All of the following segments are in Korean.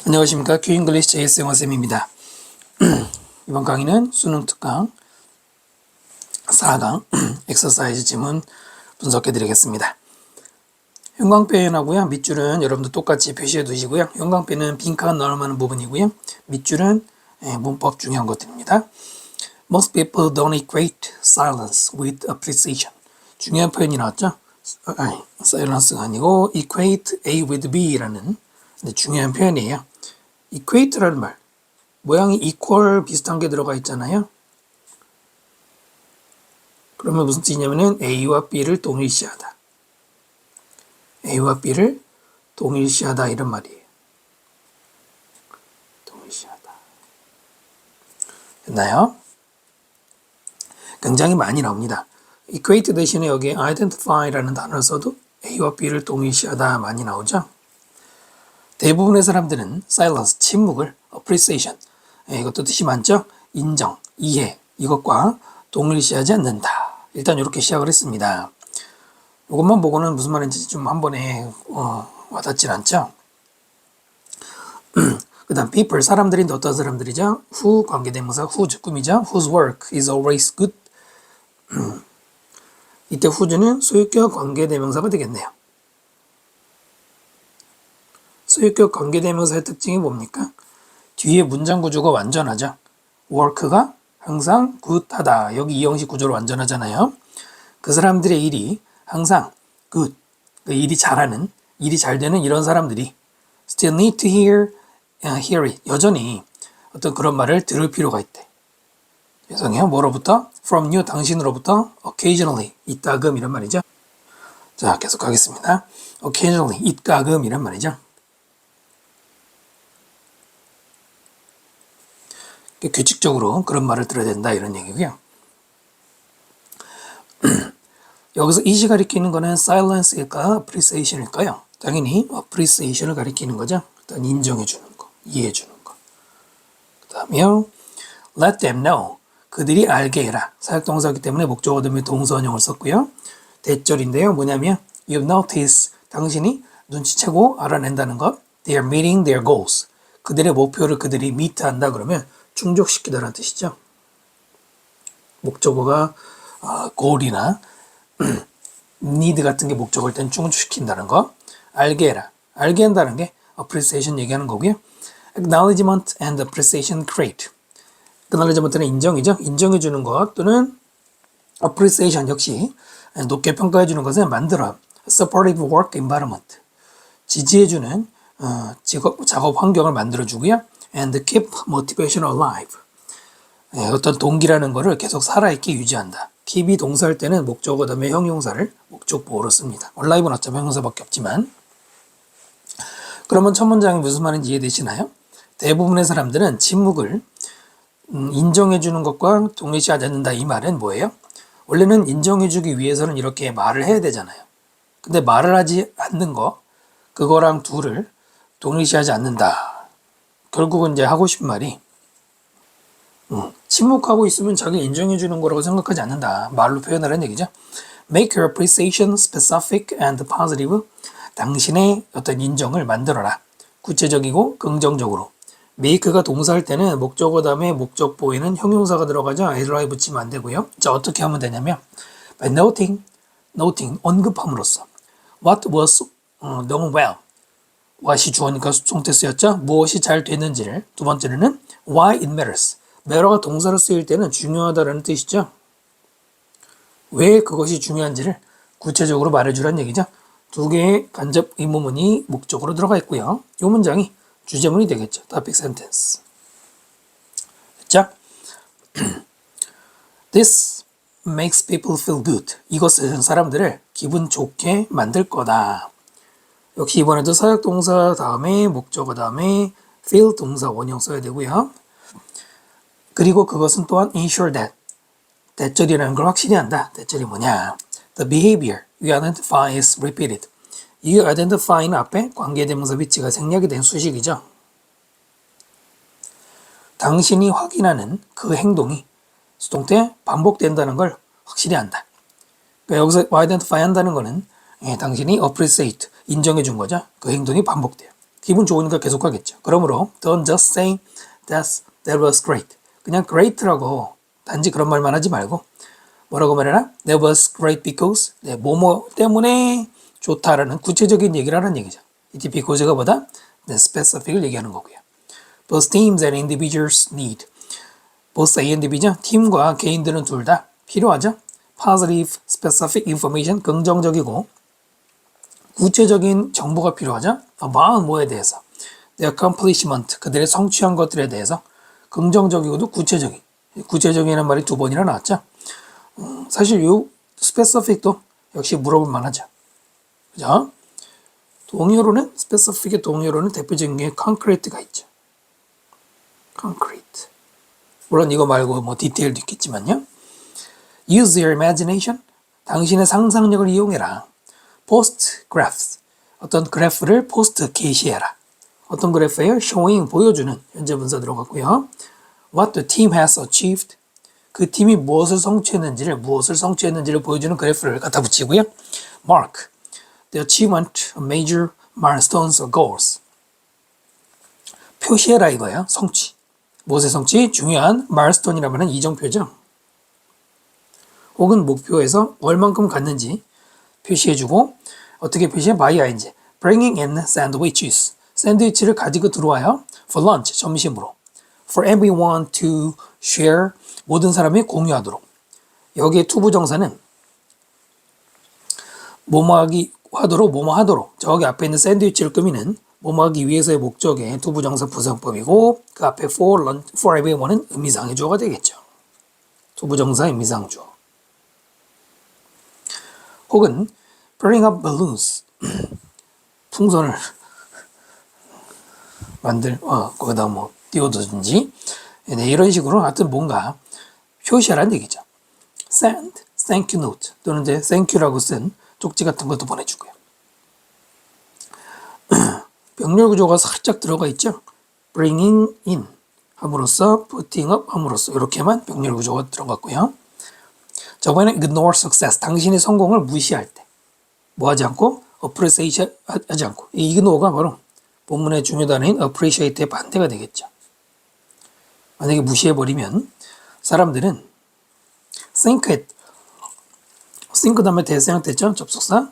안녕하십니까. 큐잉글리시 JS 영어쌤입니다. 이번 강의는 수능 특강 4강 엑서사이즈 지문 분석해 드리겠습니다. 형광펜하고요. 밑줄은 여러분도 똑같이 표시해 두시고요. 형광펜은 빈칸 넣을 만한 부분이고요. 밑줄은 문법 중요한 것들입니다. Most people don't equate silence with appreciation. 중요한 표현이 나왔죠? silence가 아니고 equate A with B라는 중요한 표현이에요. equate라는 말, 모양이 equal 비슷한 게 들어가 있잖아요. 그러면 무슨 뜻이냐면은 A와 B를 동일시하다. A와 B를 동일시하다 이런 말이에요. 동일시하다. 됐나요? 굉장히 많이 나옵니다. equate 대신에 여기에 identify라는 단어를 써도 A와 B를 동일시하다 많이 나오죠. 대부분의 사람들은 silence, 침묵을 appreciation, 이것도 뜻이 많죠? 인정, 이해, 이것과 동일시하지 않는다. 일단 이렇게 시작을 했습니다. 이것만 보고는 무슨 말인지 좀 한 번에 와닿질 않죠? 그 다음 people, 사람들인데 어떤 사람들이죠? who, 관계대명사 whose, 꿈이죠? whose work is always good. 이때 whose는 소유격 관계대명사가 되겠네요. 소유격 관계대명사의 특징이 뭡니까? 뒤에 문장 구조가 완전하죠. work가 항상 good하다. 여기 이 형식 구조로 완전하잖아요. 그 사람들의 일이 항상 good, 그 일이 잘하는, 일이 잘 되는 이런 사람들이 still need to hear it. 여전히 어떤 그런 말을 들을 필요가 있대. 죄송해요. 뭐로부터? from you, 당신으로부터 occasionally, 이따금 이런 말이죠. 자, 계속 하겠습니다. occasionally, 이따금 이런 말이죠. 규칙적으로 그런 말을 들어야 된다 이런 얘기고요. 여기서 이시 가리키는 거는 silence일까 appreciation일까요? 당연히 appreciation을 가리키는 거죠. 일단 인정해 주는 거, 이해해 주는 거. 그 다음에요. let them know, 그들이 알게 해라. 사역동사이기 때문에 목적어 다음에 동사원형을 썼고요. 대절인데요. 뭐냐면 you've noticed, 당신이 눈치채고 알아낸다는 것. They are meeting their goals. 그들의 목표를 그들이 meet한다 그러면 충족시키다라는 뜻이죠. 목적어가 goal이나 need 같은 게 목적어일 땐 충족시킨다는 거. 알게 해라. 알게 한다는 게 appreciation 얘기하는 거고요. acknowledgement and appreciation create. acknowledgement는 인정이죠. 인정해 주는 것 또는 appreciation 역시 높게 평가해 주는 것을 만들어. supportive work environment. 지지해 주는 작업 환경을 만들어 주고요. and keep motivation alive. 어떤 동기라는 거를 계속 살아있게 유지한다. keep이 동사할 때는 목적어 다음에 형용사를 목적보호로 씁니다. alive는 어차피 형용사밖에 없지만. 그러면 첫 문장이 무슨 말인지 이해되시나요? 대부분의 사람들은 침묵을 인정해 주는 것과 동일시하지 않는다. 이 말은 뭐예요? 원래는 인정해 주기 위해서는 이렇게 말을 해야 되잖아요. 근데 말을 하지 않는 거, 그거랑 둘을 동일시하지 않는다. 결국은 이제 하고 싶은 말이 침묵하고 있으면 자기 인정해 주는 거라고 생각하지 않는다. 말로 표현하라는 얘기죠. Make your appreciation specific and positive. 당신의 어떤 인정을 만들어라. 구체적이고 긍정적으로. make가 동사할 때는 목적어 다음에 목적보에는 형용사가 들어가죠. ly 붙이면 안 되고요. 자, 어떻게 하면 되냐면 by noting, 언급함으로써 what was done well. what이 주어니까 수동태 쓰였죠. 무엇이 잘 됐는지를. 두 번째는 why it matters. matter가 동사로 쓰일 때는 중요하다라는 뜻이죠. 왜 그것이 중요한지를 구체적으로 말해주라는 얘기죠. 두 개의 간접 의문문이 목적으로 들어가 있고요. 이 문장이 주제문이 되겠죠. topic sentence. 됐죠? This makes people feel good. 이것은 사람들을 기분 좋게 만들 거다. 역시 이번에도 사역동사 다음에 목적어 다음에 feel 동사 원형 써야 되고요. 그리고 그것은 또한 ensure that. 대절이라는 걸 확실히 한다. 대절이 뭐냐? The behavior you identify is repeated. 이 identify는 앞에 관계대명사 위치가 생략이 된 수식이죠. 당신이 확인하는 그 행동이 수동태 반복된다는 걸 확실히 한다. 그러니까 여기서 identify 한다는 거는 당신이 appreciate, 인정해 준 거죠. 그 행동이 반복돼요. 기분 좋으니까 계속 하겠죠. 그러므로 don't just say that was great. 그냥 great라고 단지 그런 말만 하지 말고 뭐라고 말해라? That was great because 뭐뭐 때문에 좋다라는 구체적인 얘기를 하는 얘기죠. 이때 because가 보다 specific을 얘기하는 거고요. Both teams and individuals need. both A and B죠. 팀과 개인들은 둘 다 필요하죠. Positive, specific information, 긍정적이고 구체적인 정보가 필요하죠. about 뭐에 대해서. Their accomplishment, 그들의 성취한 것들에 대해서 긍정적이고도 구체적인. 구체적이라는 말이 2번이나 나왔죠. 사실 이 specific도 역시 물어볼 만하죠. 그죠? 동의어로는 specific의 동의어로는 대표적인 게 concrete가 있죠. concrete. 물론 이거 말고 뭐 디테일도 있겠지만요. Use your imagination. 당신의 상상력을 이용해라. Post graphs. 어떤 그래프를 포스트 게시해라. 어떤 그래프예요? Showing 보여주는 현재 분사 들어갔고요. What the team has achieved. 그 팀이 무엇을 성취했는지를 보여주는 그래프를 갖다 붙이고요. Mark the achievement of major milestones or goals. 표시해라 이거예요. 성취. 무엇의 성취? 중요한 milestone이라면 은 이정표죠. 혹은 목표에서 얼만큼 갔는지 표시해주고 어떻게 표시해? by ing. Bringing in sandwiches. 샌드위치를 가지고 들어와요. For lunch, 점심으로. For everyone to share. 모든 사람이 공유하도록. 여기에 투부정사는 뭐뭐하기 하도록 뭐뭐하도록 저기 앞에 있는 샌드위치를 꾸미는 뭐뭐하기 위해서의 목적의 투부정사 부사용법이고 그 앞에 for everyone은 의미상의 주어가 되겠죠. 투부정사 의미상 주어. 혹은 bring up balloons. 풍선을 거기다 뭐 띄워두든지 이런 식으로 하여튼 뭔가 표시하라는 얘기죠. send, thank you note 또는 이제 thank you라고 쓴 쪽지 같은 것도 보내주고요. 병렬 구조가 살짝 들어가 있죠. bringing in 함으로써 putting up 함으로써 이렇게만 병렬 구조가 들어갔고요. 저번에 ignore success 당신의 성공을 무시할 때 뭐 하지 않고 appreciate 하지 않고 이 ignore가 바로 본문의 중요 단어인 appreciate의 반대가 되겠죠. 만약에 무시해버리면 사람들은 think 다음에 대사형됐죠? 접속사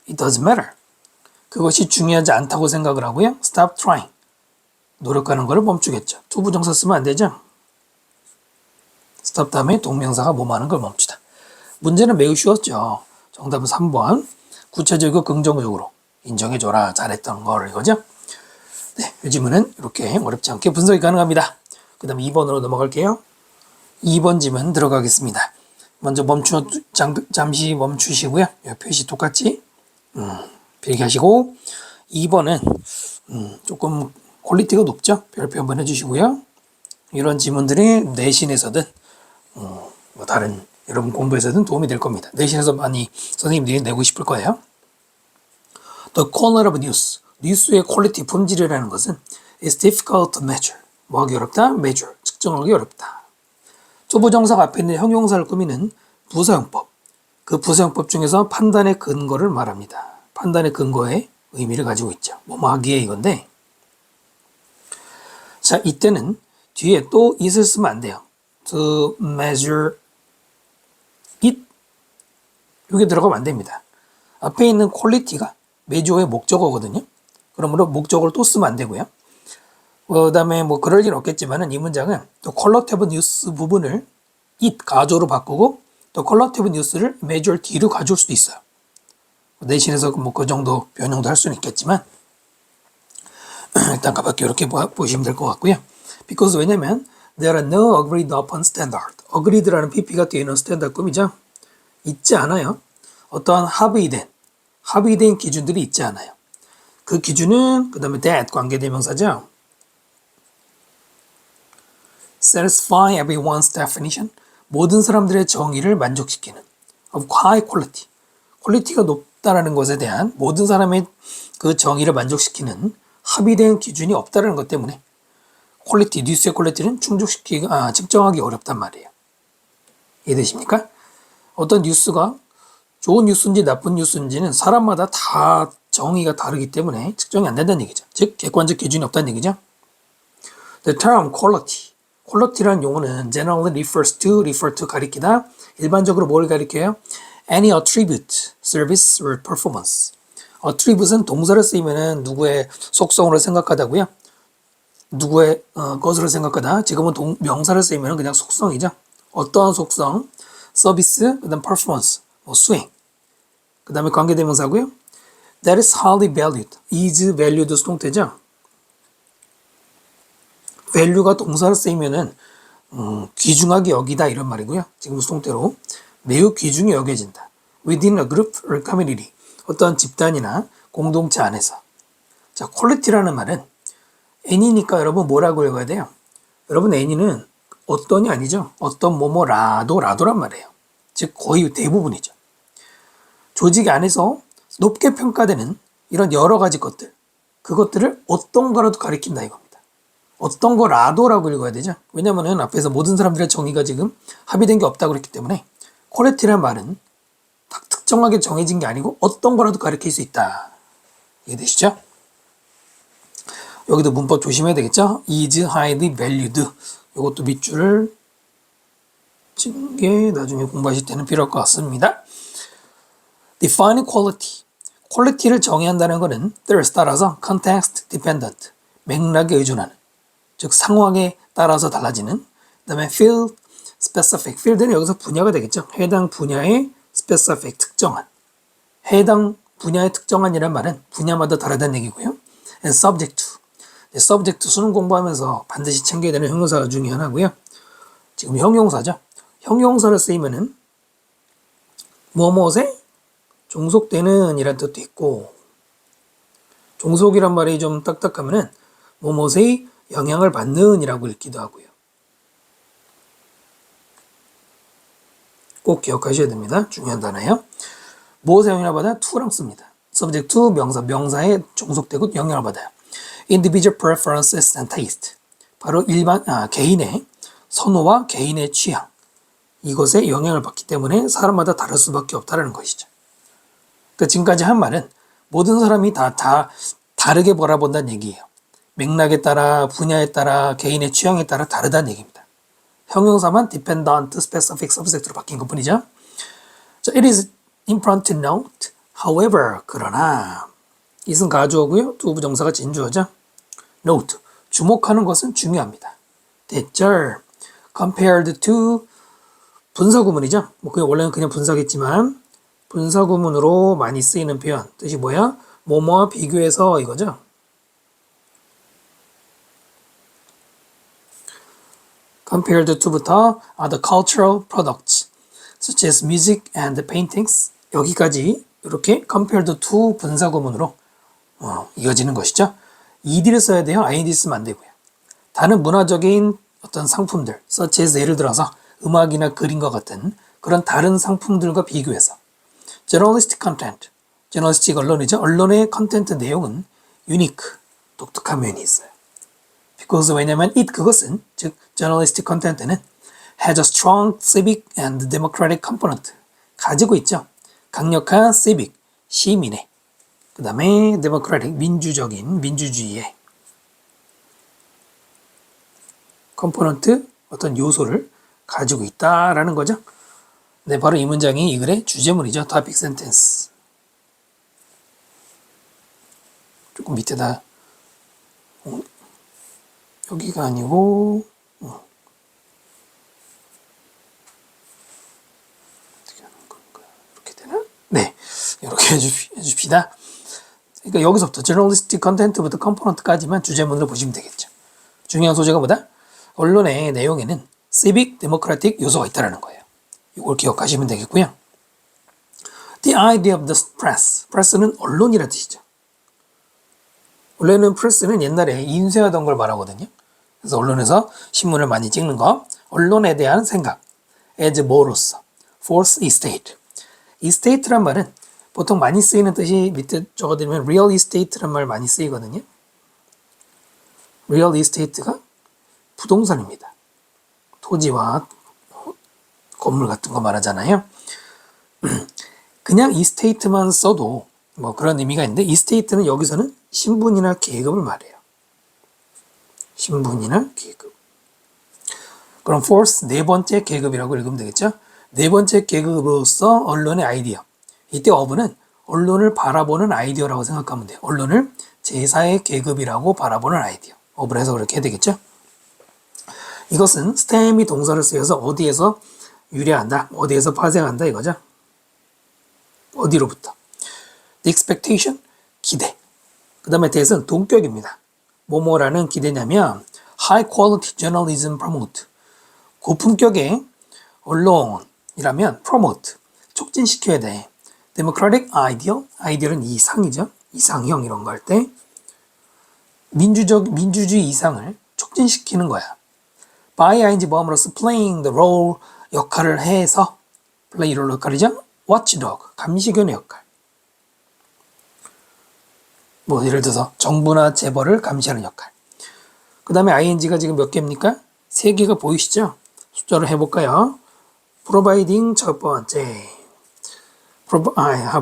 it doesn't matter 그것이 중요하지 않다고 생각을 하고요. stop trying 노력하는 것을 멈추겠죠. 투부정사 쓰면 안 되죠? stop 다음에 동명사가 뭐뭐 하는 걸 멈추다. 문제는 매우 쉬웠죠. 정답은 3번 구체적이고 긍정적으로 인정해줘라 잘했던 걸 이거죠. 네, 이 질문은 이렇게 어렵지 않게 분석이 가능합니다. 그 다음에 2번으로 넘어갈게요. 2번 질문 들어가겠습니다. 먼저 잠시 멈추시고요. 표시 똑같이 필기하시고 2번은 조금 퀄리티가 높죠. 별표 한번 해주시고요. 이런 지문들이 내신에서든 뭐 다른 여러분 공부에서든 도움이 될 겁니다. 내신에서 많이 선생님들이 내고 싶을 거예요. The quality of news. 뉴스의 퀄리티, 품질이라는 것은 is difficult to measure. 뭐하기 어렵다? measure. 측정하기 어렵다. 투부정사가 앞에 있는 형용사를 꾸미는 부사용법. 그 부사용법 중에서 판단의 근거를 말합니다. 판단의 근거의 의미를 가지고 있죠. 뭐뭐 하기에 이건데 자 이때는 뒤에 또 it을 쓰면 안 돼요. To measure it 이게 들어가면 안 됩니다. 앞에 있는 퀄리티가 measure의 목적어거든요. 그러므로 목적어를 또 쓰면 안 되고요. 그 다음에 뭐 그럴 일 없겠지만은 이 문장은 또 qualitative news 부분을 it 가조로 바꾸고 또 qualitative news를 measure D로 가져올 수도 있어요. 내신에서 뭐 그 정도 변형도 할 수는 있겠지만 일단 가볍게 이렇게 보시면 될 것 같고요. because 왜냐면 there are no agreed upon standard. agreed라는 pp가 뒤에 있는 스탠다드 꿈이죠. 있지 않아요. 어떠한 합의된 기준들이 있지 않아요. 그 기준은 그 다음에 that 관계대명사죠. satisfy everyone's definition. 모든 사람들의 정의를 만족시키는 of high quality. 퀄리티가 높다라는 것에 대한 모든 사람의 그 정의를 만족시키는 합의된 기준이 없다라는 것 때문에 퀄리티, 뉴스의 퀄리티는 측정하기 어렵단 말이에요. 이해되십니까? 어떤 뉴스가 좋은 뉴스인지 나쁜 뉴스인지는 사람마다 다 정의가 다르기 때문에 측정이 안 된다는 얘기죠. 즉 객관적 기준이 없다는 얘기죠. The term quality, quality라는 용어는 generally refers to, refer to 가리키다. 일반적으로 뭘 가리켜요? Any attribute, service or performance. attribute은 동사를 쓰이면은 누구의 속성으로 생각하다고요. 누구의 것으로 생각하다. 지금은 명사를 쓰이면 그냥 속성이죠. 어떠한 속성, 서비스, 그 다음 performance, 수행. 그 다음에 관계대명사고요. That is highly valued. is valued 수동태죠. value가 동사로 쓰이면은 귀중하게 여기다 이런 말이고요. 지금 수동태로 매우 귀중히 여겨진다. Within a group or community. 어떠한 집단이나 공동체 안에서. 자, quality라는 말은 any니까 여러분 뭐라고 읽어야 돼요? 여러분 any는 어떤이 아니죠. 어떤 라도란 말이에요. 즉 거의 대부분이죠. 조직 안에서 높게 평가되는 이런 여러 가지 것들, 그것들을 어떤 거라도 가리킨다 이겁니다. 어떤 거라도라고 읽어야 되죠. 왜냐면은 앞에서 모든 사람들의 정의가 지금 합의된 게 없다고 그랬기 때문에 퀄리티란 말은 딱 특정하게 정해진 게 아니고 어떤 거라도 가리킬 수 있다. 이해되시죠? 여기도 문법 조심해야 되겠죠? is highly valued. 이것도 밑줄을 찍는 게 나중에 공부하실 때는 필요할 것 같습니다. Define quality. 퀄리티를 정의한다는 것은 there's 따라서 context dependent. 맥락에 의존하는. 즉 상황에 따라서 달라지는. 그 다음에 field specific. field는 여기서 분야가 되겠죠. 해당 분야의 specific 특정한. 해당 분야의 특정한이란 말은 분야마다 다르다는 얘기고요. And subject to. subject to 수능 공부하면서 반드시 챙겨야 되는 형용사 중에 하나고요. 지금 형용사죠. 형용사를 쓰이면은 무엇에 종속되는 이란 뜻도 있고 종속이란 말이 좀 딱딱하면은 무엇에 영향을 받는 이라고 읽기도 하고요. 꼭 기억하셔야 됩니다. 중요한 단어예요. 무엇에 영향을 받아요? to랑 씁니다. subject to 명사에 종속되고 영향을 받아요. individual preferences and taste. 바로 개인의 선호와 개인의 취향. 이것에 영향을 받기 때문에 사람마다 다를 수밖에 없다는 것이죠. 그러니까 지금까지 한 말은 모든 사람이 다 다르게 바라본다는 얘기예요. 맥락에 따라, 분야에 따라, 개인의 취향에 따라 다르다는 얘기입니다. 형용사만 dependent, specific, subject로 바뀐 것 뿐이죠. 자, it is important to note, however, 그러나 it은 가주어고요. 두 부정사가 진주어죠. note, 주목하는 것은 중요합니다. 됐죠? compared to 분사구문이죠. 그게 원래는 그냥 분사겠지만 분사구문으로 많이 쓰이는 표현. 뜻이 뭐야? 뭐뭐와 비교해서 이거죠. compared to부터 other cultural products such as music and paintings 여기까지 이렇게 compared to 분사구문으로 이어지는 것이죠. ed를 써야 돼요. ing 쓰면 안 되고요. 다른 문화적인 어떤 상품들 such as 예를 들어서 음악이나 그림과 같은 그런 다른 상품들과 비교해서 journalistic content journalistic 언론이죠. 언론의 컨텐트 내용은 unique 독특한 면이 있어요. because 왜냐면 그것은 즉 journalistic content는 has a strong civic and democratic component 가지고 있죠. 강력한 civic 시민의 그 다음에 democratic 민주적인 민주주의의 컴포넌트 어떤 요소를 가지고 있다라는 거죠. 네, 바로 이 문장이 이 글의 주제문이죠. topic sentence. 조금 밑에다 여기가 아니고 어떻게 하는 건가? 이렇게 되나? 네, 이렇게 해줍시다. 그러니까 여기서부터 journalistic content부터 component까지만 주제문으로 보시면 되겠죠. 중요한 소재가 뭐다? 언론의 내용에는 civic, democratic 요소가 있다는 거예요. 이걸 기억하시면 되겠고요. The idea of the press. press는 언론이라는 뜻이죠. 원래는 프레스는 옛날에 인쇄하던 걸 말하거든요. 그래서 언론에서 신문을 많이 찍는 거. 언론에 대한 생각. as 뭐로서. fourth estate. estate란 말은 보통 많이 쓰이는 뜻이 밑에 적어드리면 real estate란 말 많이 쓰이거든요. real estate가 부동산입니다. 토지와 건물 같은 거 말하잖아요. 그냥 estate만 써도 뭐 그런 의미가 있는데 이 스테이트는 여기서는 신분이나 계급을 말해요. 신분이나 계급. 그럼 fourth, 네 번째 계급이라고 읽으면 되겠죠? 네 번째 계급으로서 언론의 아이디어. 이때 of는 언론을 바라보는 아이디어라고 생각하면 돼요. 언론을 제4의 계급이라고 바라보는 아이디어. of를 해서 그렇게 해야 되겠죠? 이것은 stem이 동사를 쓰여서 어디에서 유래한다, 어디에서 파생한다 이거죠. 어디로부터? The expectation, 기대. 그 다음에 that은 동격입니다. 뭐뭐라는 기대냐면 high quality journalism promote. 고품격의 언론이라면 promote, 촉진시켜야 돼. democratic ideal, ideal은 이상이죠. 이상형 이런 거 할 때 민주주의 이상을 촉진시키는 거야. by ing 모음으로써 playing the role, 역할을 해서 play 롤 역할이죠. watchdog, 감시견의 역할. 뭐 예를 들어서 정부나 재벌을 감시하는 역할. 그 다음에 ing가 지금 몇 개입니까? 3개가 보이시죠? 숫자로 해볼까요? providing 첫 번째,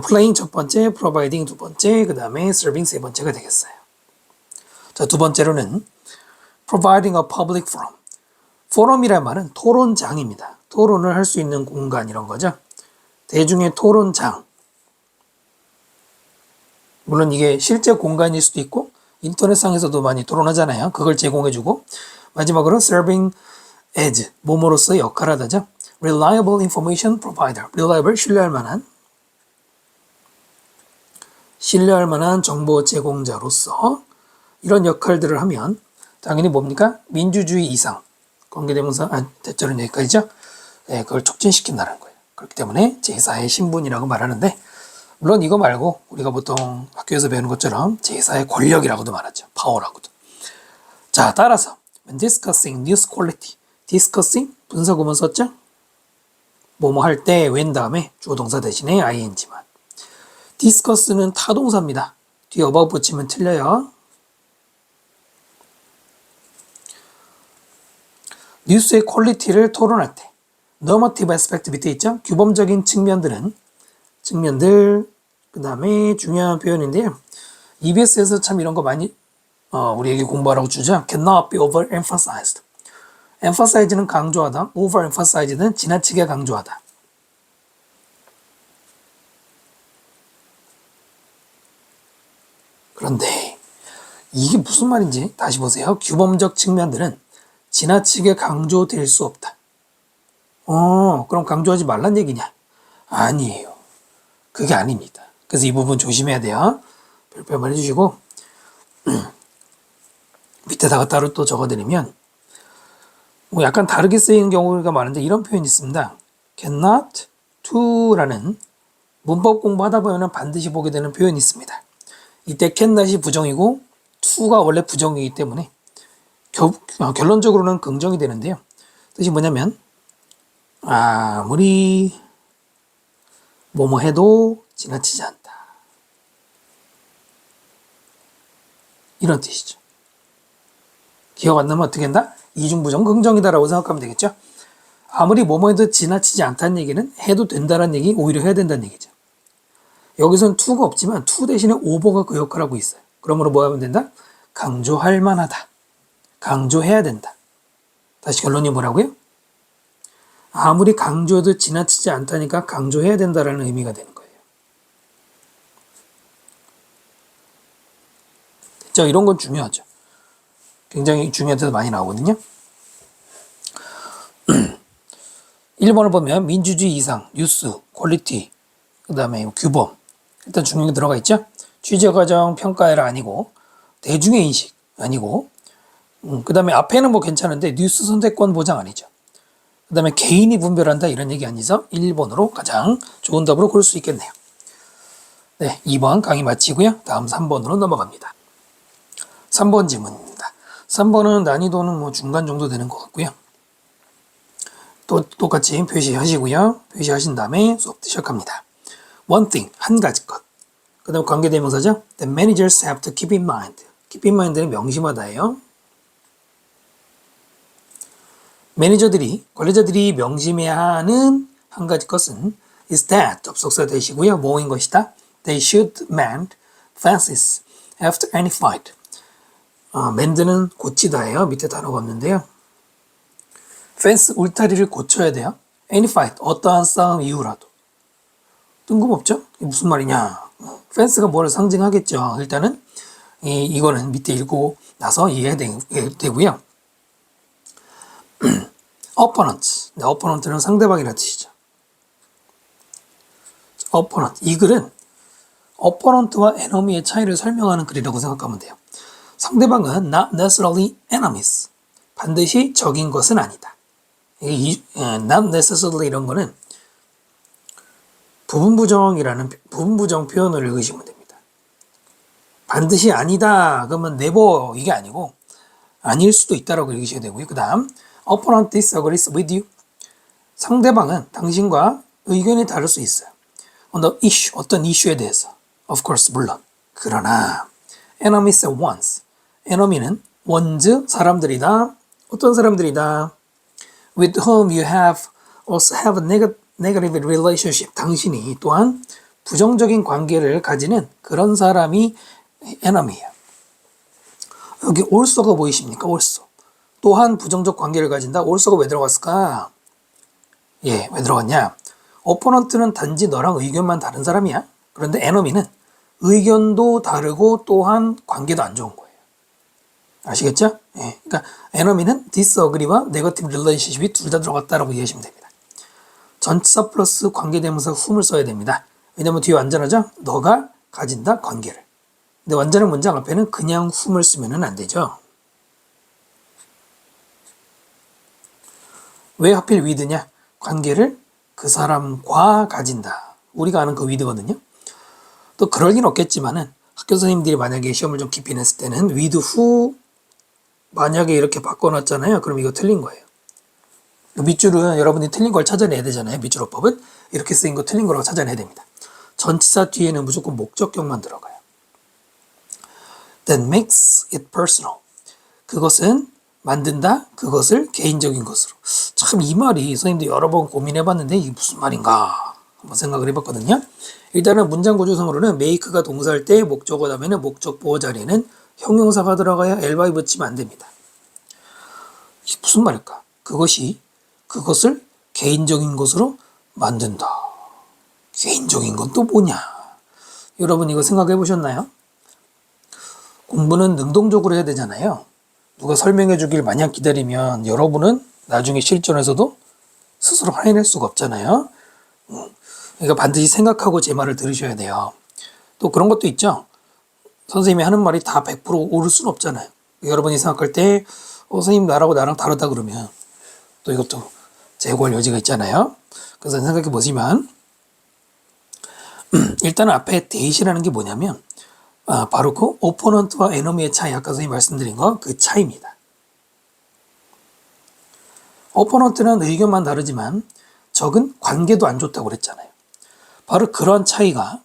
playing 첫 번째, providing 두 번째, 그 다음에 serving 세 번째가 되겠어요. 자, 두 번째로는 providing a public forum. forum이란 말은 토론장입니다. 토론을 할 수 있는 공간 이런 거죠. 대중의 토론장. 물론 이게 실제 공간일 수도 있고 인터넷상에서도 많이 토론하잖아요. 그걸 제공해주고 마지막으로 serving as, 몸으로서 역할하다죠. reliable information provider, reliable, 신뢰할 만한 정보 제공자로서 이런 역할들을 하면 당연히 뭡니까? 민주주의 이상, 관계대명사, 대절은 여기까지죠? 네, 그걸 촉진시킨다는 거예요. 그렇기 때문에 제4의 신분이라고 말하는데 물론 이거 말고 우리가 보통 학교에서 배우는 것처럼 제4의 권력이라고도 말하죠. 파워라고도. 자, 따라서 when discussing news quality, discussing 분사구문 썼죠? 뭐뭐 할 때 when 다음에 주어 동사 대신에 ing만. discuss는 타동사입니다. 뒤에 about 붙이면 틀려요. 뉴스의 퀄리티를 토론할 때 normative aspect 밑에 있죠? 규범적인 측면들 그 다음에 중요한 표현인데요. EBS에서 참 이런 거 많이 우리에게 공부하라고 주죠. cannot be overemphasized. emphasize는 강조하다, overemphasize는 지나치게 강조하다. 그런데 이게 무슨 말인지 다시 보세요. 규범적 측면들은 지나치게 강조될 수 없다. 그럼 강조하지 말란 얘기냐? 아니에요. 그게 아닙니다. 그래서 이 부분 조심해야 돼요. 별표만 해주시고 밑에다가 따로 또 적어드리면 뭐 약간 다르게 쓰이는 경우가 많은데 이런 표현이 있습니다. cannot to라는 문법 공부하다 보면 반드시 보게 되는 표현이 있습니다. 이때 cannot이 부정이고 to가 원래 부정이기 때문에 결론적으로는 긍정이 되는데요. 뜻이 뭐냐면 아무리 뭐뭐 해도 지나치지 않다. 이런 뜻이죠. 기억 안 나면 어떻게 한다? 이중부정 긍정이다라고 생각하면 되겠죠. 아무리 뭐뭐 해도 지나치지 않다는 얘기는 해도 된다는 얘기, 오히려 해야 된다는 얘기죠. 여기서는 to가 없지만 to 대신에 over가 그 역할을 하고 있어요. 그러므로 뭐 하면 된다? 강조할 만하다. 강조해야 된다. 다시 결론이 뭐라고요? 아무리 강조해도 지나치지 않다니까 강조해야 된다라는 의미가 되는 거예요. 됐죠? 이런 건 중요하죠. 굉장히 중요한 데서 많이 나오거든요. 1번을 보면 민주주의 이상, 뉴스, 퀄리티, 그 다음에 규범. 일단 중요한 게 들어가 있죠. 취재과정 평가해라 아니고 대중의 인식 아니고 그 다음에 앞에는 뭐 괜찮은데 뉴스 선택권 보장 아니죠. 그 다음에 개인이 분별한다 이런 얘기 아니죠. 1번으로 가장 좋은 답으로 고를 수 있겠네요. 네, 2번 강의 마치고요. 다음 3번으로 넘어갑니다. 3번 질문입니다. 3번은 난이도는 뭐 중간 정도 되는 것 같고요. 또 똑같이 표시하시고요. 표시하신 다음에 수업 시작합니다. One thing, 한 가지 것. 그 다음에 관계대명사죠. The managers have to keep in mind. keep in mind는 명심하다예요. 매니저들이, 관리자들이 명심해야 하는 한 가지 것은 is that 접속사 되시고요. 뭐인 것이다? They should mend fences after any fight. mend는 고치다예요. 밑에 단어가 없는데요. fence 울타리를 고쳐야 돼요. any fight 어떠한 싸움 이후라도. 뜬금없죠? 이게 무슨 말이냐? fence가 뭐를 상징하겠죠. 일단은 이거는 밑에 읽고 나서 이해가 되고요. opponent. 네, opponent는 상대방이라는 뜻이죠. opponent. 이 글은 opponent와 enemy의 차이를 설명하는 글이라고 생각하면 돼요. 상대방은 not necessarily enemies. 반드시 적인 것은 아니다. not necessarily 이런 거는 부분부정 표현을 읽으시면 됩니다. 반드시 아니다. 그러면 never 이게 아니고 아닐 수도 있다라고 읽으셔야 되고요. 그 다음 opponent disagrees with you. 상대방은 당신과 의견이 다를 수 있어요. on the issue, 어떤 이슈에 대해서. of course, 물론. 그러나 enemies are ones. enemy는 ones, 사람들이다. 어떤 사람들이다. with whom you also have a negative relationship. 당신이 또한 부정적인 관계를 가지는 그런 사람이 enemy예요. 여기 also가 보이십니까? also. 또한 부정적 관계를 가진다. also가 왜 들어갔을까? 왜 들어갔냐? opponent는 단지 너랑 의견만 다른 사람이야. 그런데 enemy는 의견도 다르고 또한 관계도 안 좋은 거예요. 아시겠죠? 그러니까 enemy는 disagree와 negative relationship이 둘 다 들어갔다라고 이해하시면 됩니다. 전치사 플러스 관계대명사 whom을 써야 됩니다. 왜냐면 뒤에 완전하죠? 너가 가진다 관계를. 근데 완전한 문장 앞에는 그냥 whom을 쓰면 안 되죠. 왜 하필 with냐? 관계를 그 사람과 가진다. 우리가 아는 그 with거든요. 또 그럴 리는 없겠지만은 학교 선생님들이 만약에 시험을 좀 깊이 냈을 때는 with who 만약에 이렇게 바꿔놨잖아요. 그럼 이거 틀린 거예요. 밑줄은 여러분이 틀린 걸 찾아내야 되잖아요. 밑줄어법은 이렇게 쓰인 거 틀린 거라고 찾아내야 됩니다. 전치사 뒤에는 무조건 목적격만 들어가요. That makes it personal. 그것은 만든다. 그것을 개인적인 것으로. 참 이 말이 선생님도 여러 번 고민해봤는데 이게 무슨 말인가 한번 생각을 해봤거든요. 일단은 문장 구조상으로는 make가 동사일 때 목적어 다음에는 목적 보호 자리에는 형용사가 들어가야 ly 붙이면 안 됩니다. 이게 무슨 말일까? 그것을 개인적인 것으로 만든다. 개인적인 건 또 뭐냐? 여러분 이거 생각해 보셨나요? 공부는 능동적으로 해야 되잖아요. 누가 설명해 주길 마냥 기다리면 여러분은 나중에 실전에서도 스스로 해낼 수가 없잖아요. 그러니까 반드시 생각하고 제 말을 들으셔야 돼요. 또 그런 것도 있죠. 선생님이 하는 말이 다 100% 옳을 수는 없잖아요. 여러분이 생각할 때 선생님 나라고 나랑 다르다 그러면 또 이것도 재고할 여지가 있잖아요. 그래서 생각해 보시면 일단은 앞에 대시라는 게 뭐냐면 바로 그 오포넌트와 에너미의 차이, 아까 선생님이 말씀드린 거 그 차이입니다. 오포넌트는 의견만 다르지만 적은 관계도 안 좋다고 그랬잖아요. 바로 그런 차이가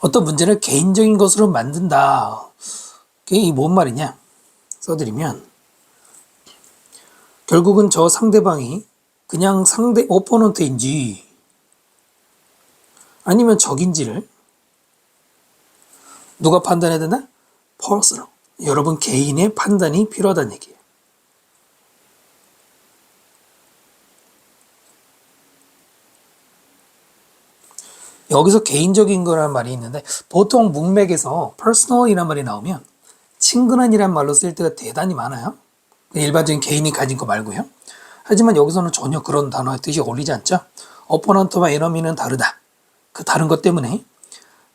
어떤 문제를 개인적인 것으로 만든다. 그게 뭔 말이냐 써드리면 결국은 저 상대방이 그냥 오포넌트인지 아니면 적인지를 누가 판단해야 된다? personal. 여러분 개인의 판단이 필요하다는 얘기예요. 여기서 개인적인 거란 말이 있는데 보통 문맥에서 personal이란 말이 나오면 친근한이란 말로 쓸 때가 대단히 많아요. 일반적인 개인이 가진 거 말고요. 하지만 여기서는 전혀 그런 단어의 뜻이 어울리지 않죠. opponent와 enemy는 다르다. 그 다른 것 때문에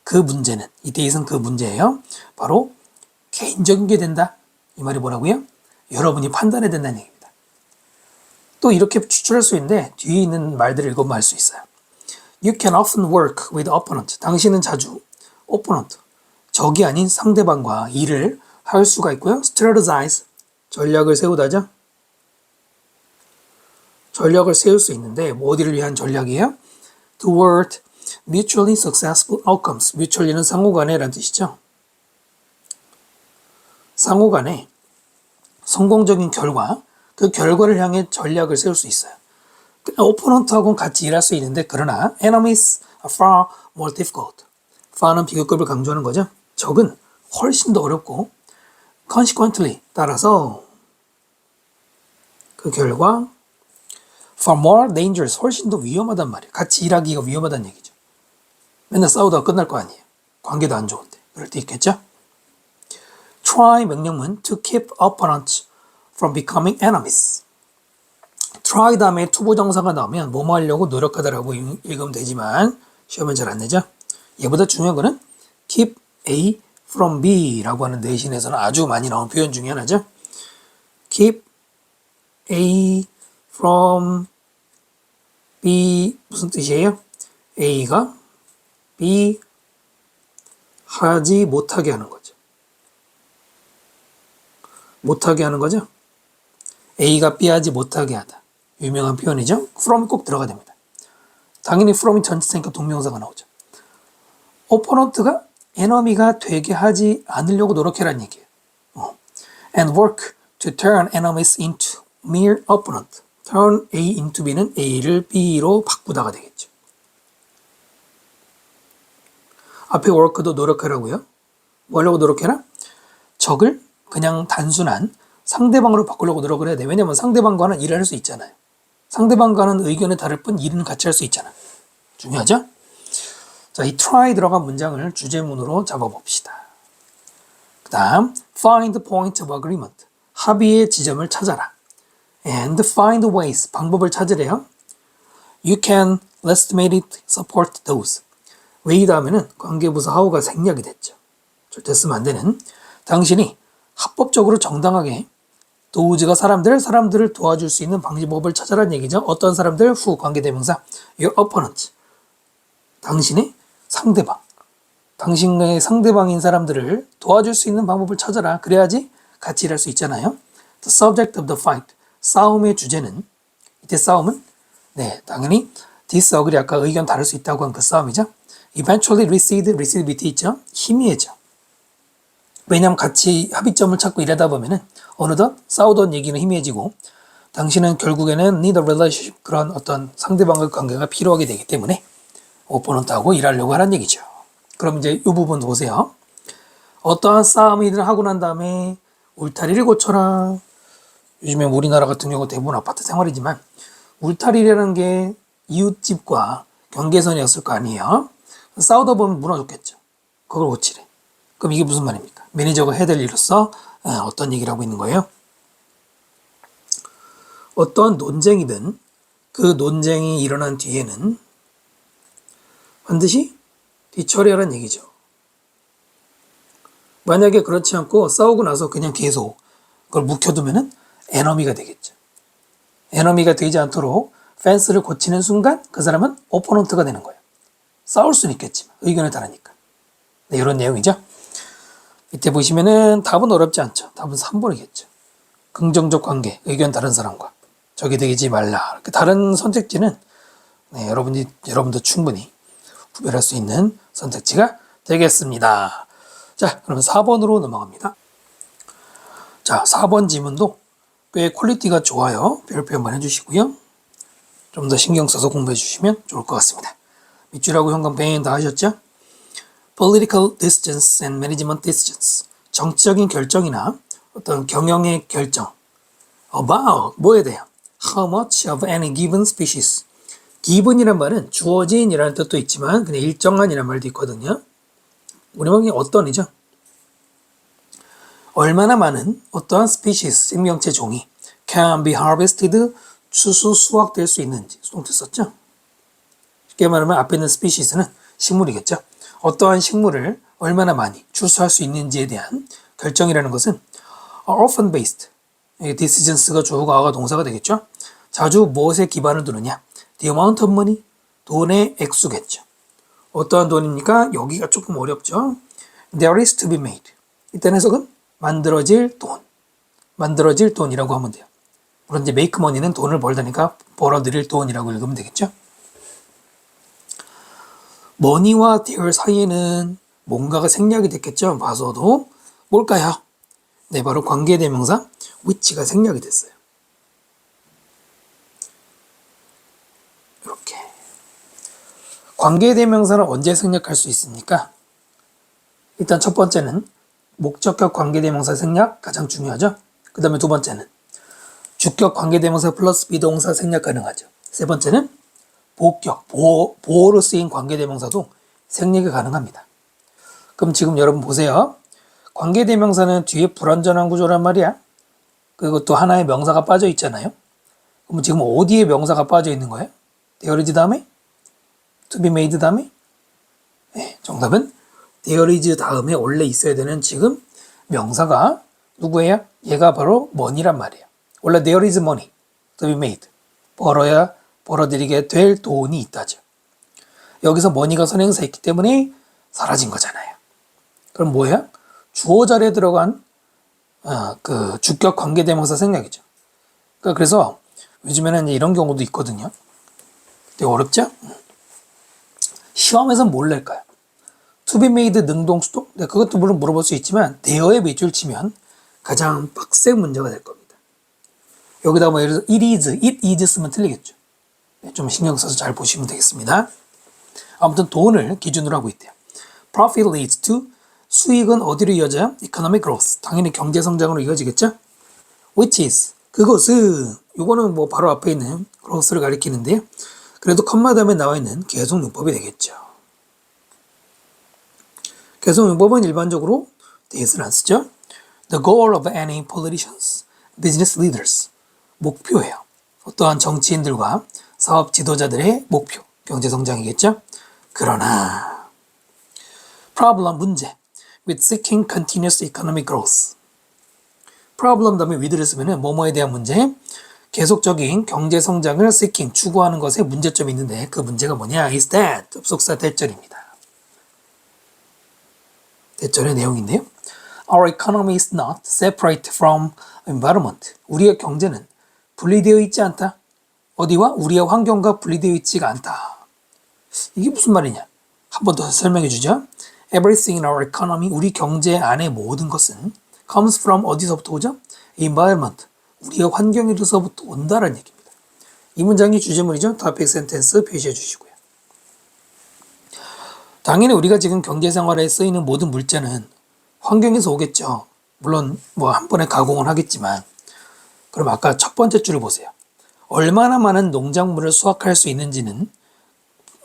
그 문제는 이때에선 그 문제예요. 바로 개인적인 게 된다. 이 말이 뭐라고요? 여러분이 판단해야 된다는 얘기입니다. 또 이렇게 추출할 수 있는데 뒤에 있는 말들을 읽으면 알 수 있어요. You can often work with opponent. 당신은 자주 opponent, 적이 아닌 상대방과 일을 할 수가 있고요. strategize, 전략을 세우다죠. 전략을 세울 수 있는데 어디를 위한 전략이에요? Toward mutually successful outcomes. mutually는 상호간에라는 뜻이죠. 상호간에 성공적인 결과, 그 결과를 향해 전략을 세울 수 있어요. 오포넌트하고는 같이 일할 수 있는데 그러나 enemies are far more difficult. far는 비교급을 강조하는 거죠. 적은 훨씬 더 어렵고 consequently 따라서 그 결과 far more dangerous 훨씬 더 위험하단 말이에요. 같이 일하기가 위험하다는 얘기죠. 맨날 싸우다가 끝날 거 아니에요. 관계도 안 좋은데 그럴 때 있겠죠. try 명령문 to keep opponents from becoming enemies. try 다음에 투부정사가 나오면 뭐뭐 하려고 노력하다라고 읽으면 되지만 시험은 잘 안 내죠. 얘보다 중요한 거는 keep A from B라고 하는 내신에서는 아주 많이 나온 표현 중에 하나죠. keep A from B 무슨 뜻이에요? A가 B 하지 못하게 하는 거죠. 못하게 하는 거죠. A가 B 하지 못하게 하다. 유명한 표현이죠. from이 꼭 들어가야 됩니다. 당연히 from이 전치사니까 동명사가 나오죠. 오포넌트가 에너미가 되게 하지 않으려고 노력해라는 얘기예요. And work to turn enemies into mere opponent. turn A into B는 A를 B로 바꾸다가 되겠죠. 앞에 work도 노력하라고요. 뭐 하려고 노력해라? 적을 그냥 단순한 상대방으로 바꾸려고 노력을 해야 돼. 왜냐면 상대방과는 일을 할 수 있잖아요. 상대방과는 의견이 다를 뿐 일은 같이 할 수 있잖아. 중요하죠? 자, 이 try 들어간 문장을 주제문으로 잡아봅시다. 그 다음 find the point of agreement. 합의의 지점을 찾아라. And find ways. 방법을 찾으래요. You can legitimately support those. way 다음에는 관계부사 how가 생략이 됐죠. 절대 쓰면 안 되는. 당신이 합법적으로 정당하게 does가 사람들을 도와줄 수 있는 방법을 찾아라는 얘기죠. 어떤 사람들? who 관계대명사. your opponent. 당신의 상대방. 당신의 상대방인 사람들을 도와줄 수 있는 방법을 찾아라. 그래야지 같이 일할 수 있잖아요. The subject of the fight. 싸움의 주제는 이때 싸움은 당연히 disagree 아까 의견 다를 수 있다고 한 그 싸움이죠. Eventually recede 밑에 있죠. 희미해져. 왜냐하면 같이 합의점을 찾고 일하다 보면은 어느덧 싸우던 얘기는 희미해지고 당신은 결국에는 need a relationship 그런 어떤 상대방의 관계가 필요하게 되기 때문에 오포넌트하고 일하려고 하는 얘기죠. 그럼 이제 이 부분 보세요. 어떠한 싸움이든 하고 난 다음에 울타리를 고쳐라. 요즘에 우리나라 같은 경우 대부분 아파트 생활이지만 울타리라는 게 이웃집과 경계선이었을 거 아니에요. 싸우다 보면 무너졌겠죠. 그걸 고치래. 그럼 이게 무슨 말입니까? 매니저가 해야 될 일로서 어떤 얘기를 하고 있는 거예요? 어떠한 논쟁이든 그 논쟁이 일어난 뒤에는 반드시 뒤처리하라는 얘기죠. 만약에 그렇지 않고 싸우고 나서 그냥 계속 그걸 묵혀두면은 에너미가 되겠죠. 에너미가 되지 않도록 펜스를 고치는 순간 그 사람은 오포넌트가 되는 거예요. 싸울 수는 있겠지만 의견이 다르니까. 이런 내용이죠. 밑에 보시면은 답은 어렵지 않죠. 답은 3번이겠죠. 긍정적 관계, 의견 다른 사람과 적이 되지 말라. 이렇게 다른 선택지는 여러분도 충분히 구별할 수 있는 선택지가 되겠습니다. 자, 그러면 4번으로 넘어갑니다. 자, 4번 지문도 꽤 퀄리티가 좋아요. 별표 한번 해주시고요. 좀 더 신경 써서 공부해 주시면 좋을 것 같습니다. 밑줄하고 현관 뱅 다 하셨죠? Political decisions and management decisions. 정치적인 결정이나 어떤 경영의 결정. About 뭐에 대해? How much of any given species. given이란 말은 주어진이라는 뜻도 있지만 그냥 일정한이라는 말도 있거든요. 우리말이 어떤이죠? 얼마나 많은 어떠한 species, 생명체 종이 can be harvested, 수확될 수 있는지 수동태 썼죠? 쉽게 말하면 앞에 있는 species는 식물이겠죠? 어떠한 식물을 얼마나 많이 추수할 수 있는지에 대한 결정이라는 것은 often based, decisions가 주어가 아가 동사가 되겠죠? 자주 무엇에 기반을 두느냐? The amount of money, 돈의 액수겠죠. 어떠한 돈입니까? 여기가 조금 어렵죠? There is to be made. 이딴 해석은 만들어질 돈. 만들어질 돈이라고 하면 돼요. 물론 이제 make money는 돈을 벌다니까 벌어들일 돈이라고 읽으면 되겠죠? money와 there 사이에는 뭔가가 생략이 됐겠죠? 봐서도 뭘까요? 네, 바로 관계대명사 which가 생략이 됐어요. 이렇게. 관계대명사를 언제 생략할 수 있습니까? 일단 첫 번째는 목적격 관계대명사 생략 가장 중요하죠. 그 다음에 두 번째는 주격 관계대명사 플러스 비동사 생략 가능하죠. 세 번째는 보격, 보호로 쓰인 관계대명사도 생략이 가능합니다. 그럼 지금 여러분 보세요. 관계대명사는 뒤에 불완전한 구조란 말이야. 그리고 또 하나의 명사가 빠져 있잖아요. 그럼 지금 어디에 명사가 빠져 있는 거예요? there is 다음에? to be made 다음에? 네, 정답은 there is 다음에 원래 있어야 되는 지금 명사가 누구예요? 얘가 바로 money란 말이에요. 원래 there is money to be made. 벌어들이게 될 돈이 있다죠. 여기서 money가 선행사 있기 때문에 사라진 거잖아요. 그럼 뭐예요? 주어 자리에 들어간 그 주격 관계대명사 생략이죠. 그러니까 그래서 요즘에는 이런 경우도 있거든요. 되게 어렵죠? 시험에서 뭘 낼까요? to be made 능동수동? 네, 그것도 물론 물어볼 수 있지만 대어에 밑줄 치면 가장 빡센 문제가 될 겁니다. 여기다 뭐 예를 들어서 it is 쓰면 틀리겠죠. 네, 좀 신경 써서 잘 보시면 되겠습니다. 아무튼 돈을 기준으로 하고 있대요. Profit leads to 수익은 어디로 이어져요? Economic growth. 당연히 경제 성장으로 이어지겠죠? Which is 그것은 요거는 뭐 바로 앞에 있는 growth를 가리키는데요. 그래도 컴마 다음에 나와 있는 계속용법이 되겠죠. 계속용법은 일반적으로 that을 안 쓰죠. The goal of any politicians, business leaders. 목표예요. 어떠한 정치인들과 사업 지도자들의 목표, 경제 성장이겠죠. 그러나 problem 문제 with seeking continuous economic growth. problem 다음에 with를 쓰면은 뭐뭐에 대한 문제, 계속적인 경제 성장을 seeking 추구하는 것에 문제점이 있는데 그 문제가 뭐냐? is that 접속사 대절입니다. 대절의 내용인데요. Our economy is not separate from environment. 우리의 경제는 분리되어 있지 않다. 어디와? 우리의 환경과 분리되어 있지가 않다. 이게 무슨 말이냐? 한 번 더 설명해 주죠. Everything in our economy, 우리 경제 안의 모든 것은 comes from 어디서부터 오죠? environment, 우리의 환경에서부터 온다라는 얘기입니다. 이 문장이 주제문이죠. topic sentence 표시해 주시고요. 당연히 우리가 지금 경제생활에 쓰이는 모든 물자는 환경에서 오겠죠. 물론 뭐 한 번에 가공을 하겠지만 그럼 아까 첫 번째 줄을 보세요. 얼마나 많은 농작물을 수확할 수 있는지는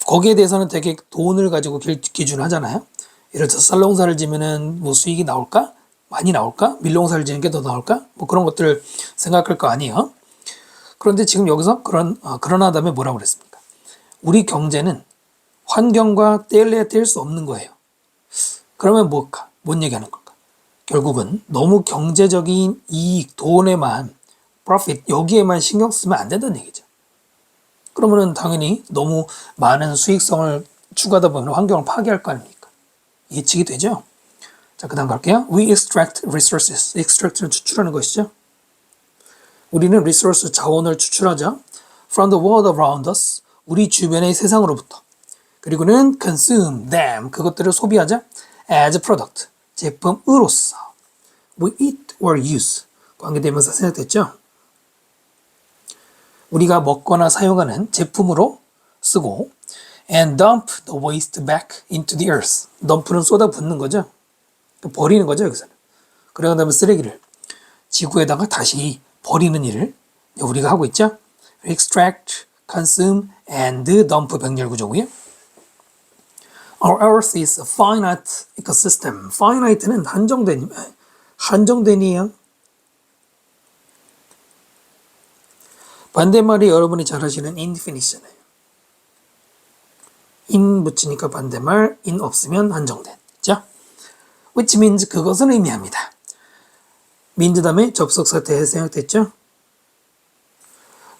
거기에 대해서는 되게 돈을 가지고 기준하잖아요. 예를 들어서 쌀 농사를 지면은 뭐 수익이 나올까? 많이 나올까? 밀 농사를 지는 게 더 나올까? 뭐 그런 것들을 생각할 거 아니에요. 그런데 지금 여기서 그러나 다음에 뭐라고 그랬습니까? 우리 경제는 환경과 뗄래야 뗄 수 없는 거예요. 그러면 뭘까? 뭔 얘기하는 걸까? 결국은 너무 경제적인 이익, 돈에만 profit 여기에만 신경 쓰면 안 된다는 얘기죠. 그러면은 당연히 너무 많은 수익성을 추구하다 보면 환경을 파괴할 거 아닙니까? 예측이 되죠? 자, 그 다음 갈게요. We extract resources. extract는 추출하는 것이죠. 우리는 resource, 자원을 추출하죠. From the world around us. 우리 주변의 세상으로부터. 그리고는 consume them. 그것들을 소비하자. as product. 제품으로서. We eat or use. 관계대명사 생략됐죠? 우리가 먹거나 사용하는 제품으로 쓰고 and dump the waste back into the earth. dump는 쏟아붓는 거죠. 버리는 거죠, 여기서는. 그런 다음에 쓰레기를 지구에다가 다시 버리는 일을 우리가 하고 있죠. extract, consume, and dump 병렬 구조고요. Our earth is a finite ecosystem. finite는 한정된이에요. 반대말이 여러분이 잘 아시는 infinite잖아요. in 붙이니까 반대말, in 없으면 한정된. 그죠? which means 그것은 의미합니다. means 다음에 접속사 대 생략됐죠?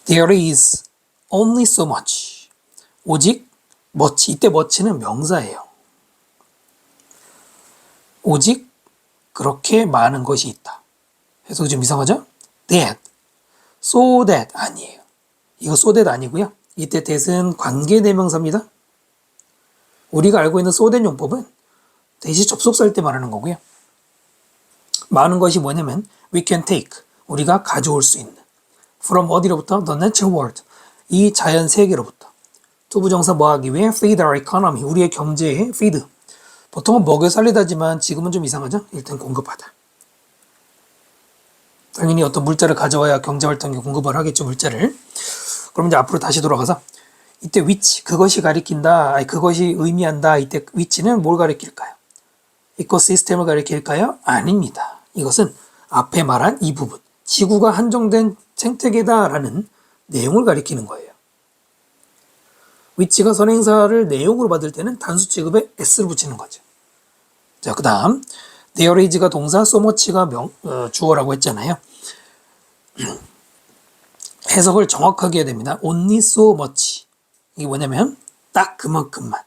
There is only so much. 오직 much. 이때 much는 명사예요. 오직 그렇게 많은 것이 있다. 해석이 좀 이상하죠? That. So that 아니에요. 이거 so that 아니고요. 이때 that은 관계대명사입니다. 우리가 알고 있는 so that 용법은 that이 접속사일 때 말하는 거고요. 많은 것이 뭐냐면 we can take, 우리가 가져올 수 있는 from 어디로부터? the natural world, 이 자연 세계로부터 투부정사 뭐 하기 위해? feed our economy. 우리의 경제에 feed. 보통은 먹여 살리다지만 지금은 좀 이상하죠? 일단 공급하다. 당연히 어떤 물자를 가져와야 경제활동에 공급을 하겠죠, 물자를. 그럼 이제 앞으로 다시 돌아가서 이때 which, 그것이 가리킨다, 아니, 그것이 의미한다. 이때 which는 뭘 가리킬까요? 이코시스템을 가리킬까요? 아닙니다. 이것은 앞에 말한 이 부분, 지구가 한정된 생태계다라는 내용을 가리키는 거예요. which가 선행사를 내용으로 받을 때는 단수 취급에 s를 붙이는 거죠. 자, 그 다음 there is가 동사, so much가 주어라고 했잖아요. 해석을 정확하게 해야 됩니다. only so much. 이게 뭐냐면 딱 그만큼만.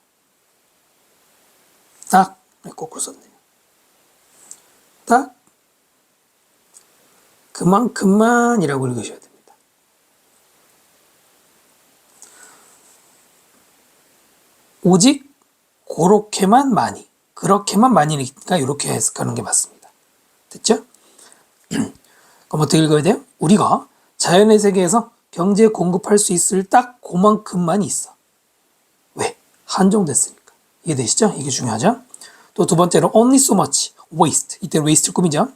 딱 거꾸로 썼네요. 딱 그만큼만이라고 읽으셔야 됩니다. 오직 그렇게만 많이, 그렇게만 많이니까 이렇게 해석하는 게 맞습니다. 됐죠? 그럼 어떻게 읽어야 돼요? 우리가 자연의 세계에서 경제에 공급할 수 있을 딱 그만큼만 있어. 왜? 한정됐으니까. 이해되시죠? 이게 중요하죠? 또 두 번째로 only so much waste. 이때 waste를 꾸미죠.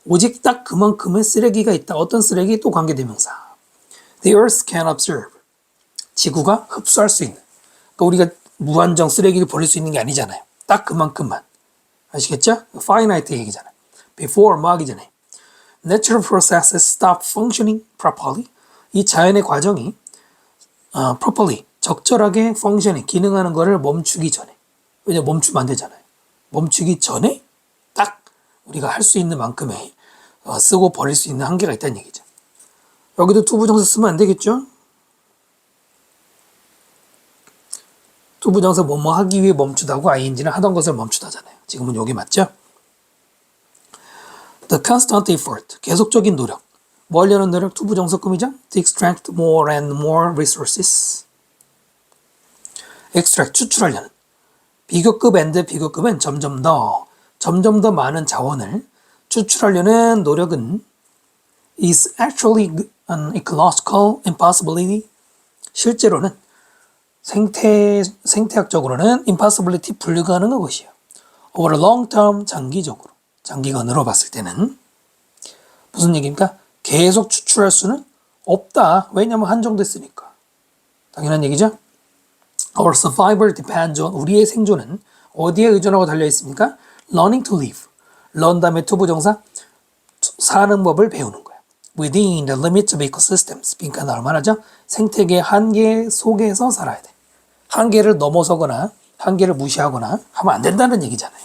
오직 딱 그만큼의 쓰레기가 있다. 어떤 쓰레기? 또 관계대명사. The earth can absorb. 지구가 흡수할 수 있는. 그러니까 우리가 무한정 쓰레기를 버릴 수 있는 게 아니잖아요. 딱 그만큼만. 아시겠죠? finite 얘기잖아요. before 뭐 하기 전에. Natural processes stop functioning properly. 이 자연의 과정이 properly, 적절하게 functioning, 기능하는 것을 멈추기 전에. 왜냐면 멈추면 안 되잖아요. 멈추기 전에 딱 우리가 할 수 있는 만큼의 쓰고 버릴 수 있는 한계가 있다는 얘기죠. 여기도 투부정사 쓰면 안 되겠죠? 투부정사 뭐뭐 하기 위해 멈추다고 ing는 하던 것을 멈추다잖아요. 지금은 여기 맞죠? The constant effort, 계속적인 노력. 뭐 하려는 노력? 투부정사 꾸미죠? To extract more and more resources. extract, 추출하려는. 비교급 and 비교급은 점점 더 많은 자원을 추출하려는 노력은 is actually an ecological impossibility. 실제로는 생태학적으로는 impossibility, 불가능한 것이에요. over a long term, 장기간으로 봤을 때는 무슨 얘기입니까? 계속 추출할 수는 없다. 왜냐하면 한정됐으니까. 당연한 얘기죠? Our survival depends on, 우리의 생존은 어디에 의존하고 달려있습니까? Learning to live. learn 다음에 투부정사, 사는 법을 배우는 거예요. Within the limits of ecosystems. 그러니까 얼마나 하죠? 생태계 한계 속에서 살아야 돼. 한계를 넘어서거나 한계를 무시하거나 하면 안 된다는 얘기잖아요.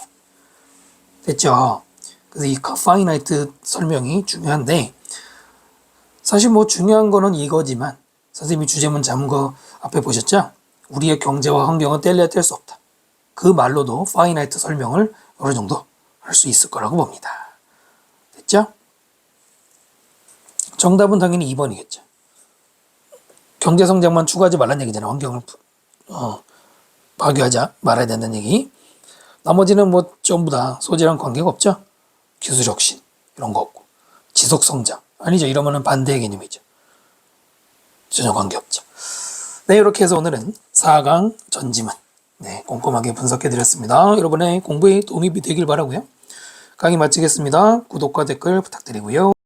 됐죠? 그래서 이 finite 설명이 중요한데, 사실 뭐 중요한 거는 이거지만 선생님이 주제문 잡은 거 앞에 보셨죠? 우리의 경제와 환경은 뗄래야 뗄 수 없다. 그 말로도 finite 설명을 어느 정도 할 수 있을 거라고 봅니다. 됐죠? 정답은 당연히 2번이겠죠. 경제성장만 추구하지 말라는 얘기잖아요. 환경을 파괴하지 말아야 된다는 얘기. 나머지는 뭐 전부 다 소재랑 관계가 없죠. 기술혁신 이런 거 없고 지속성장 아니죠. 이러면은 반대의 개념이죠. 전혀 관계없죠. 네, 이렇게 해서 오늘은 4강 전지문 꼼꼼하게 분석해드렸습니다. 여러분의 공부에 도움이 되길 바라고요. 강의 마치겠습니다. 구독과 댓글 부탁드리고요.